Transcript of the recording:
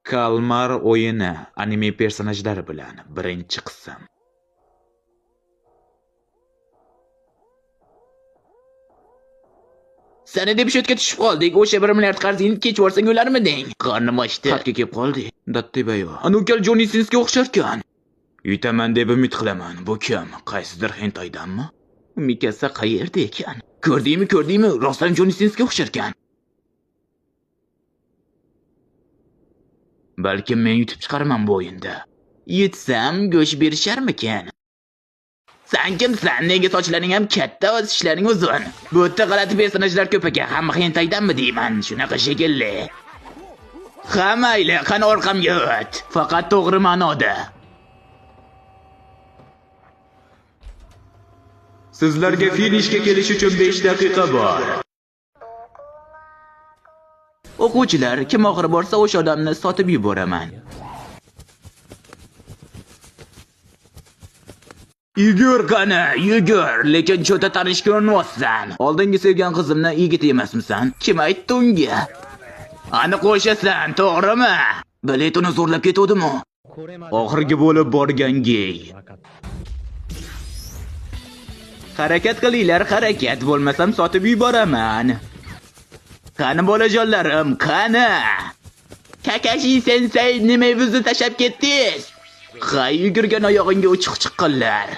Kalmar o'yini anime personajlari bilan birinchi qism. Sana deb shotga tushib qoldik. O'sha 1 milliard qarzingni kechib yuborsang o'larmiding? Qornim ochdi. Xatga kelib qoldi. Dattebayo. Ana ukal Jonni Sinsga o'xsharkan. Yutaman deb umid qilaman. Bu kim? Qaysidir hentaydanmi? Mikasa qayerda ekan? Ko'rdingmi? Rostdan Jonni Sinsga o'xsharkan. Balkim men yutib chiqaraman bu o'yinda. Yutsam go'sht berisharmikan? Sen kimsan? Nega sochlaring ham katta, tishlaring uzun? Bu yerda g'alati personajlar ko'p ekan. Hamma hentaydanmi deyman? Shunaqa shekilli. Ha mayli, qani orqamga o't. Faqat to'g'ri ma'noda. Sizlarga finishga kelish uchun 5 daqiqa bor. O'quvchilar, kim oxiri borsa o'sha odamni sotib yuboraman. Yugur qani, yugur, lekin cho'ta tanishga urinmaysan. Oldingi sevgan qizimni yigit emasmisan? Kim aytdi unga? Aniq qo'shasan, to'g'rimi? Biletini zo'rlab ketuvdimi? Oxirgi bo'lib borgan gey. Harakat qilinglar, harakat bo'lmasam sotib yuboraman. Qani bolajonlarim, qani? Kakashi sensei nima bizni tashab ketdingiz? Hay yugurgan oyog'ingga uchiq chiqqanlar.